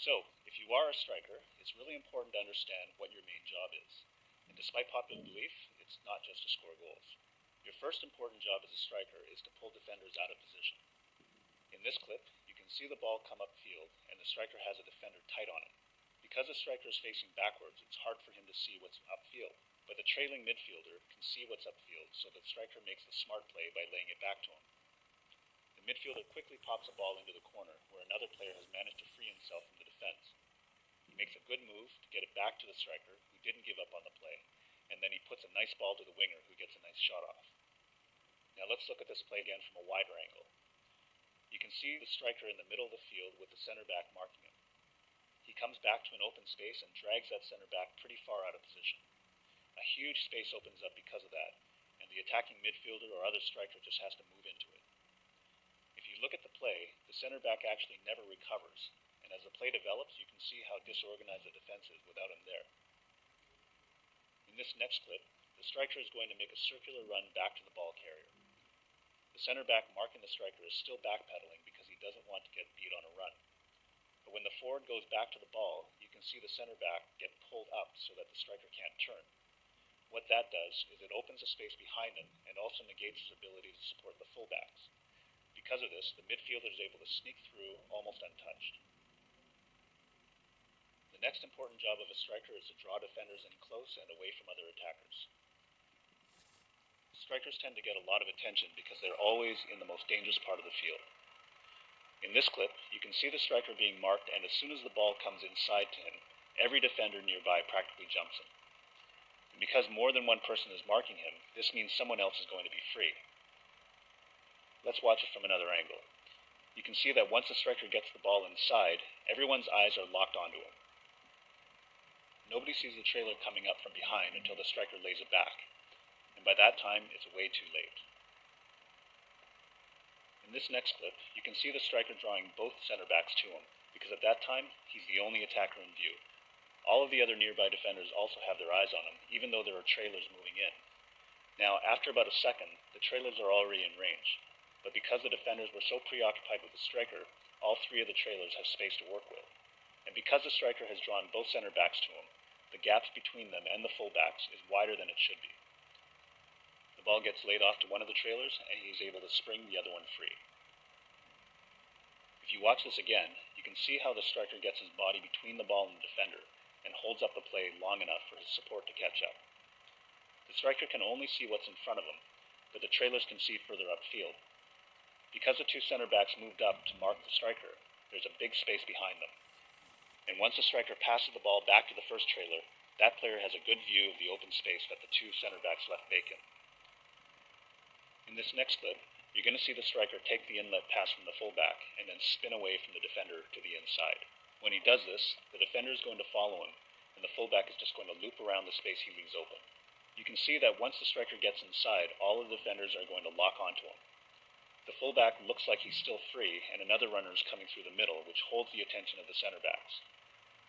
So, if you are a striker, it's really important to understand what your main job is. And despite popular belief, it's not just to score goals. Your first important job as a striker is to pull defenders out of position. In this clip, you can see the ball come upfield, and the striker has a defender tight on him. Because the striker is facing backwards, it's hard for him to see what's upfield. But the trailing midfielder can see what's upfield, so the striker makes the smart play by laying it back to him. The midfielder quickly pops a ball into the corner, where another player has managed to free himself from the defense. He makes a good move to get it back to the striker, who didn't give up on the play, and then he puts a nice ball to the winger, who gets a nice shot off. Now let's look at this play again from a wider angle. You can see the striker in the middle of the field with the center back marking him. He comes back to an open space and drags that center back pretty far out of position. A huge space opens up because of that, and the attacking midfielder or other striker just has to move into it. If you look at the play, the center back actually never recovers, and as the play develops, you can see how disorganized the defense is without him there. In this next clip, the striker is going to make a circular run back to the ball carrier. The center back marking the striker is still backpedaling because he doesn't want to get beat on a run. But when the forward goes back to the ball, you can see the center back get pulled up so that the striker can't turn. What that does is it opens a space behind him and also negates his ability to support the fullbacks. Because of this, the midfielder is able to sneak through almost untouched. The next important job of a striker is to draw defenders in close and away from other attackers. Strikers tend to get a lot of attention because they're always in the most dangerous part of the field. In this clip, you can see the striker being marked, and as soon as the ball comes inside to him, every defender nearby practically jumps him. And because more than one person is marking him, this means someone else is going to be free. Let's watch it from another angle. You can see that once the striker gets the ball inside, everyone's eyes are locked onto him. Nobody sees the trailer coming up from behind until the striker lays it back, and by that time, it's way too late. In this next clip, you can see the striker drawing both center backs to him, because at that time, he's the only attacker in view. All of the other nearby defenders also have their eyes on him, even though there are trailers moving in. Now, after about a second, the trailers are already in range, but because the defenders were so preoccupied with the striker, all three of the trailers have space to work with. And because the striker has drawn both center backs to him, the gaps between them and the fullbacks is wider than it should be. The ball gets laid off to one of the trailers, and he is able to spring the other one free. If you watch this again, you can see how the striker gets his body between the ball and the defender, and holds up the play long enough for his support to catch up. The striker can only see what's in front of him, but the trailers can see further upfield. Because the two center backs moved up to mark the striker, there's a big space behind them. And once the striker passes the ball back to the first trailer, that player has a good view of the open space that the two center backs left vacant. In this next clip, you're going to see the striker take the inlet pass from the fullback and then spin away from the defender to the inside. When he does this, the defender is going to follow him, and the fullback is just going to loop around the space he leaves open. You can see that once the striker gets inside, all of the defenders are going to lock onto him. The fullback looks like he's still free, and another runner is coming through the middle, which holds the attention of the center backs.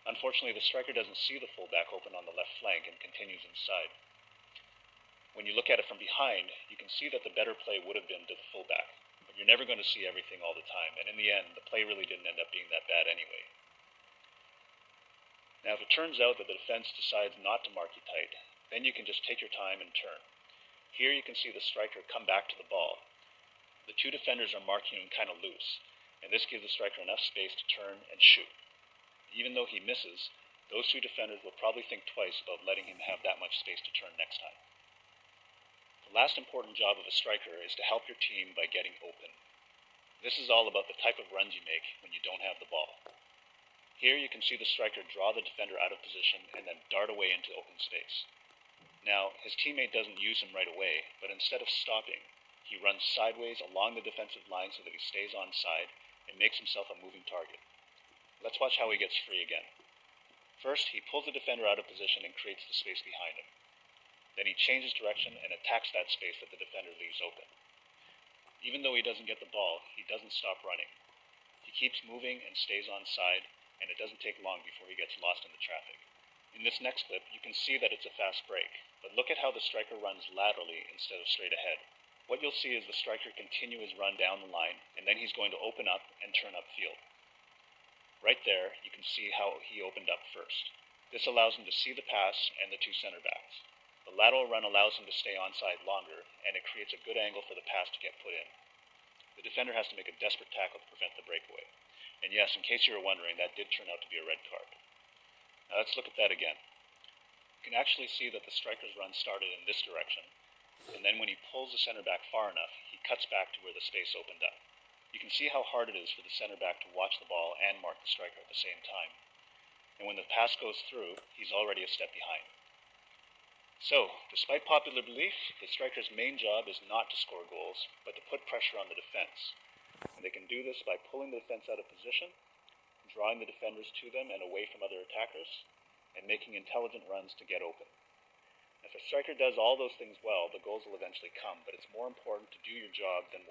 Unfortunately, the striker doesn't see the fullback open on the left flank and continues inside. When you look at it from behind, you can see that the better play would have been to the fullback, but you're never going to see everything all the time, and in the end, the play really didn't end up being that bad anyway. Now, if it turns out that the defense decides not to mark you tight, then you can just take your time and turn. Here you can see the striker come back to the ball. The two defenders are marking him kind of loose, and this gives the striker enough space to turn and shoot. Even though he misses, those two defenders will probably think twice about letting him have that much space to turn next time. The last important job of a striker is to help your team by getting open. This is all about the type of runs you make when you don't have the ball. Here you can see the striker draw the defender out of position and then dart away into open space. Now, his teammate doesn't use him right away, but instead of stopping, he runs sideways along the defensive line so that he stays onside and makes himself a moving target. Let's watch how he gets free again. First, he pulls the defender out of position and creates the space behind him. Then he changes direction and attacks that space that the defender leaves open. Even though he doesn't get the ball, he doesn't stop running. He keeps moving and stays onside, and it doesn't take long before he gets lost in the traffic. In this next clip, you can see that it's a fast break, but look at how the striker runs laterally instead of straight ahead. What you'll see is the striker continue his run down the line, and then he's going to open up and turn upfield. Right there, you can see how he opened up first. This allows him to see the pass and the two center backs. The lateral run allows him to stay onside longer, and it creates a good angle for the pass to get put in. The defender has to make a desperate tackle to prevent the breakaway. And yes, in case you were wondering, that did turn out to be a red card. Now let's look at that again. You can actually see that the striker's run started in this direction, and then when he pulls the center back far enough, he cuts back to where the space opened up. You can see how hard it is for the center back to watch the ball and mark the striker at the same time. And when the pass goes through, he's already a step behind. So, despite popular belief, the striker's main job is not to score goals, but to put pressure on the defense. And they can do this by pulling the defense out of position, drawing the defenders to them and away from other attackers, and making intelligent runs to get open. If a striker does all those things well, the goals will eventually come, but it's more important to do your job than worry